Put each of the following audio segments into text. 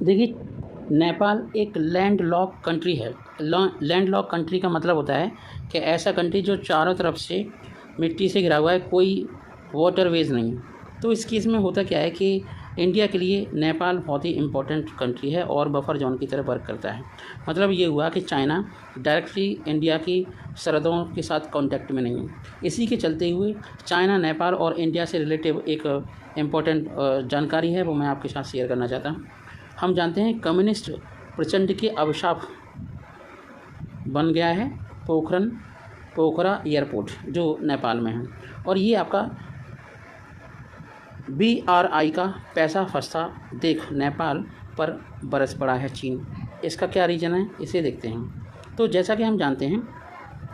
देखिए, नेपाल एक land lock country है। लैंड लॉक कंट्री का मतलब होता है कि ऐसा कंट्री जो चारों तरफ से मिट्टी से घिरा हुआ है, कोई वाटरवेज नहीं है। तो इस केस में होता क्या है कि इंडिया के लिए नेपाल बहुत ही इम्पोर्टेंट कंट्री है और बफर जोन की तरह वर्क करता है। मतलब ये हुआ कि चाइना डायरेक्टली इंडिया की सरहदों के साथ कांटेक्ट में नहीं है। इसी के चलते हुए चाइना, नेपाल और इंडिया से रिलेटिव एक इम्पोर्टेंट जानकारी है, वो मैं आपके साथ शेयर करना चाहता हूँ। हम जानते हैं कम्युनिस्ट प्रचंड के अभिशाप बन गया है पोखरा एयरपोर्ट जो नेपाल में है, और ये आपका BRI का पैसा फंसा देख नेपाल पर बरस पड़ा है चीन। इसका क्या रीज़न है, इसे देखते हैं। तो जैसा कि हम जानते हैं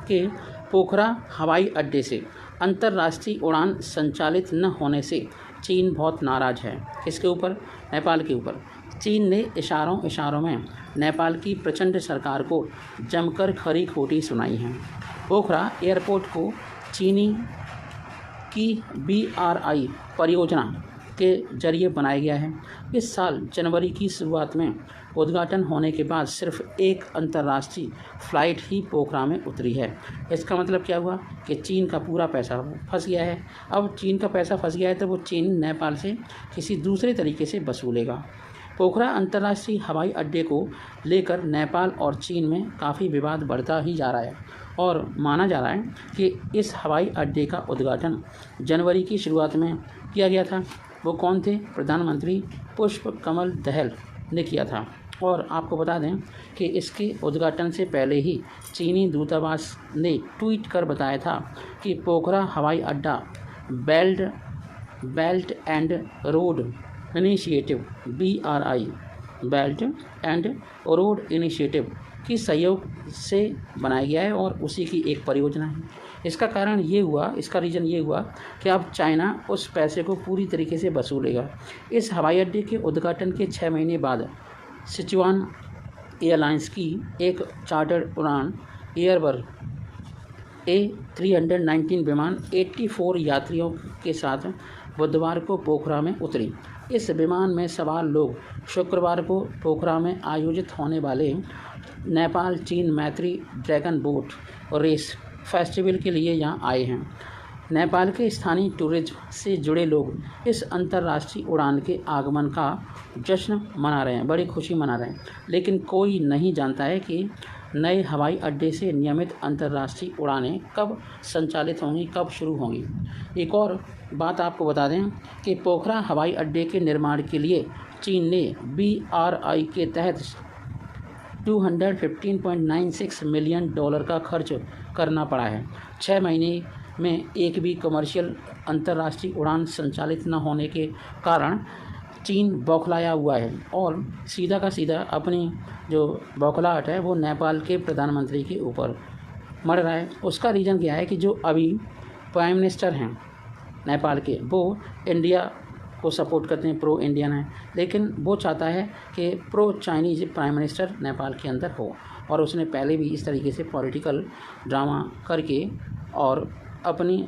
कि पोखरा हवाई अड्डे से अंतर्राष्ट्रीय उड़ान संचालित न होने से चीन बहुत नाराज़ है। किसके ऊपर? नेपाल के ऊपर। चीन ने इशारों में नेपाल की प्रचंड सरकार को जमकर खरी खोटी सुनाई है। पोखरा एयरपोर्ट को चीनी की BRI परियोजना के जरिए बनाया गया है। इस साल जनवरी की शुरुआत में उद्घाटन होने के बाद सिर्फ एक अंतर्राष्ट्रीय फ़्लाइट ही पोखरा में उतरी है। इसका मतलब क्या हुआ कि चीन का पूरा पैसा फंस गया है। अब चीन का पैसा फंस गया है तो वो चीन नेपाल से किसी दूसरे तरीके से वसूलेगा। पोखरा अंतर्राष्ट्रीय हवाई अड्डे को लेकर नेपाल और चीन में काफ़ी विवाद बढ़ता ही जा रहा है और माना जा रहा है कि इस हवाई अड्डे का उद्घाटन जनवरी की शुरुआत में किया गया था। वो कौन थे? प्रधानमंत्री पुष्प कमल दहल ने किया था। और आपको बता दें कि इसके उद्घाटन से पहले ही चीनी दूतावास ने ट्वीट कर बताया था कि पोखरा हवाई अड्डा belt and road initiative BRI belt and road initiative की सहयोग से बनाया गया है और उसी की एक परियोजना है। इसका रीज़न ये हुआ कि अब चाइना उस पैसे को पूरी तरीके से वसूलेगा। इस हवाई अड्डे के उद्घाटन के 6 महीने बाद सिचुआन एयरलाइंस की एक चार्टर्ड उड़ान एयरबस A319 विमान 84 यात्रियों के साथ बुधवार को पोखरा में उतरी। इस विमान में सवार लोग शुक्रवार को पोखरा में आयोजित होने वाले नेपाल चीन मैत्री ड्रैगन बोट रेस फेस्टिवल के लिए यहां आए हैं। नेपाल के स्थानीय टूरिज्म से जुड़े लोग इस अंतर्राष्ट्रीय उड़ान के आगमन का जश्न मना रहे हैं, बड़ी खुशी मना रहे हैं। लेकिन कोई नहीं जानता है कि नए हवाई अड्डे से नियमित अंतर्राष्ट्रीय उड़ानें कब संचालित होंगी, कब शुरू होंगी। एक और बात आपको बता दें कि पोखरा हवाई अड्डे के निर्माण के लिए चीन ने BRI के तहत $215.96 मिलियन का खर्च करना पड़ा है। 6 महीने में एक भी कमर्शियल अंतर्राष्ट्रीय उड़ान संचालित न होने के कारण चीन बौखलाया हुआ है और सीधा का सीधा अपनी जो बौखलाहट है वो नेपाल के प्रधानमंत्री के ऊपर मर रहा है। उसका रीज़न क्या है कि जो अभी प्राइम मिनिस्टर हैं नेपाल के, वो इंडिया को सपोर्ट करते हैं, प्रो इंडियन है, लेकिन वो चाहता है कि pro Chinese prime minister Nepal के अंदर हो। और उसने पहले भी इस तरीके से पॉलिटिकल ड्रामा करके और अपनी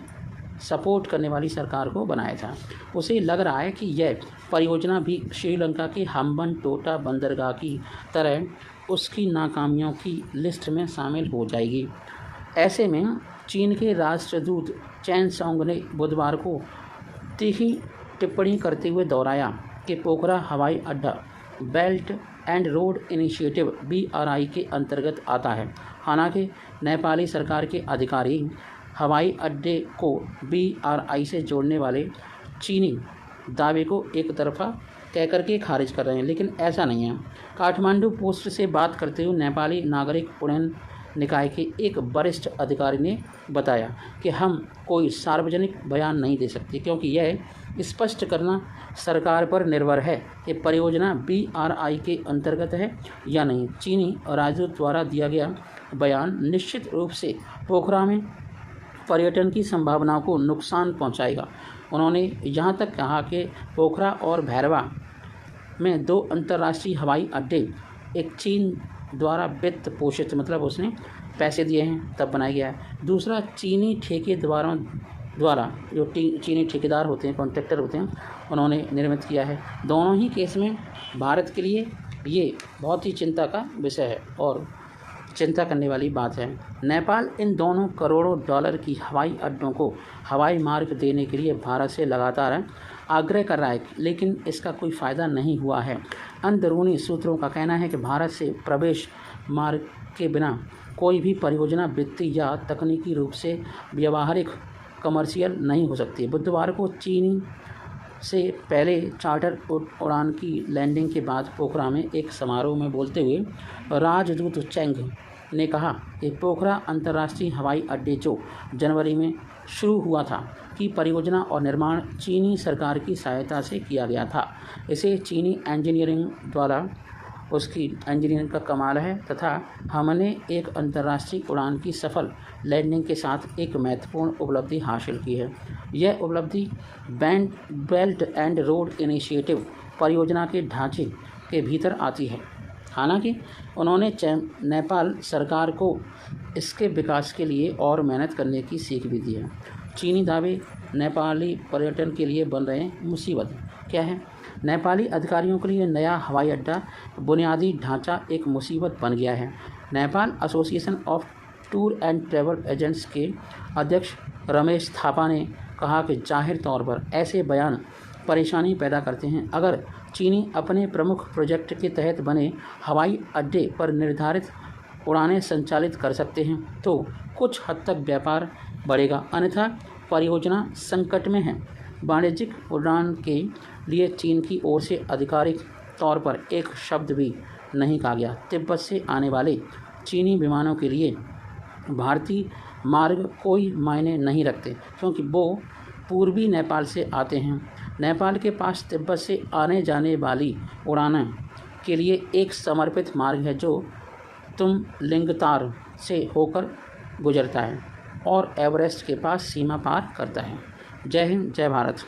सपोर्ट करने वाली सरकार को बनाया था। उसे लग रहा है कि यह परियोजना भी श्रीलंका के हम्बनटोटा बंदरगाह की तरह उसकी नाकामियों की लिस्ट में शामिल हो जाएगी। ऐसे में चीन के राष्ट्रदूत चेन सोंग ने बुधवार को तीखी टिप्पणी करते हुए दोहराया कि पोखरा हवाई अड्डा belt and road initiative BRI के अंतर्गत आता है। हालांकि नेपाली सरकार के अधिकारी हवाई अड्डे को BRI से जोड़ने वाले चीनी दावे को एक तरफा कहकर के खारिज कर रहे हैं, लेकिन ऐसा नहीं है। काठमांडू पोस्ट से बात करते हुए नेपाली नागरिक उड्डयन निकाय के एक वरिष्ठ अधिकारी ने बताया कि हम कोई सार्वजनिक बयान नहीं दे सकते क्योंकि यह स्पष्ट करना सरकार पर निर्भर है कि परियोजना BRI के अंतर्गत है या नहीं। चीनी राजदूत द्वारा दिया गया बयान निश्चित रूप से पोखरा में पर्यटन की संभावनाओं को नुकसान पहुंचाएगा। उन्होंने यहां तक कहा कि पोखरा और भैरवा में 2 अंतर्राष्ट्रीय हवाई अड्डे, एक चीन द्वारा वित्त पोषित, मतलब उसने पैसे दिए हैं तब बनाया गया है, दूसरा चीनी ठेकेदारों द्वारा, जो चीनी ठेकेदार होते हैं, कॉन्ट्रैक्टर होते हैं, उन्होंने निर्मित किया है। दोनों ही केस में भारत के लिए ये बहुत ही चिंता का विषय है और चिंता करने वाली बात है। नेपाल इन दोनों करोड़ों डॉलर की हवाई अड्डों को हवाई मार्ग देने के लिए भारत से लगातार आग्रह कर रहा है, लेकिन इसका कोई फ़ायदा नहीं हुआ है। अंदरूनी सूत्रों का कहना है कि भारत से प्रवेश मार्ग के बिना कोई भी परियोजना वित्तीय या तकनीकी रूप से व्यावहारिक कमर्शियल नहीं हो सकती। बुधवार को चीन से पहले चार्टर उड़ान की लैंडिंग के बाद पोखरा में एक समारोह में बोलते हुए राजदूत चेंग ने कहा कि पोखरा अंतर्राष्ट्रीय हवाई अड्डे जो जनवरी में शुरू हुआ था की परियोजना और निर्माण चीनी सरकार की सहायता से किया गया था। इसे चीनी इंजीनियरिंग द्वारा उसकी इंजीनियरिंग का कमाल है तथा हमने एक अंतर्राष्ट्रीय उड़ान की सफल लैंडिंग के साथ एक महत्वपूर्ण उपलब्धि हासिल की है। यह उपलब्धि बेल्ट एंड रोड इनिशिएटिव परियोजना के ढांचे के भीतर आती है। हालांकि उन्होंने नेपाल सरकार को इसके विकास के लिए और मेहनत करने की सीख भी दी है। चीनी दावे नेपाली पर्यटन के लिए बन रहे मुसीबत क्या है? नेपाली अधिकारियों के लिए नया हवाई अड्डा बुनियादी ढांचा एक मुसीबत बन गया है। Nepal association of tour and travel agents के अध्यक्ष रमेश थापा ने कहा कि जाहिर तौर पर ऐसे बयान परेशानी पैदा करते हैं। अगर चीनी अपने प्रमुख प्रोजेक्ट के तहत बने हवाई अड्डे पर निर्धारित उड़ानें संचालित कर सकते हैं तो कुछ हद तक व्यापार बढ़ेगा, अन्यथा परियोजना संकट में है। वाणिज्यिक उड़ान के लिए चीन की ओर से आधिकारिक तौर पर एक शब्द भी नहीं कहा गया। तिब्बत से आने वाले चीनी विमानों के लिए भारतीय मार्ग कोई मायने नहीं रखते क्योंकि वो पूर्वी नेपाल से आते हैं। नेपाल के पास तिब्बत से आने जाने वाली उड़ानों के लिए एक समर्पित मार्ग है जो तुमलिंगतार से होकर गुजरता है और एवरेस्ट के पास सीमा पार करता है। जय हिंद, जय भारत।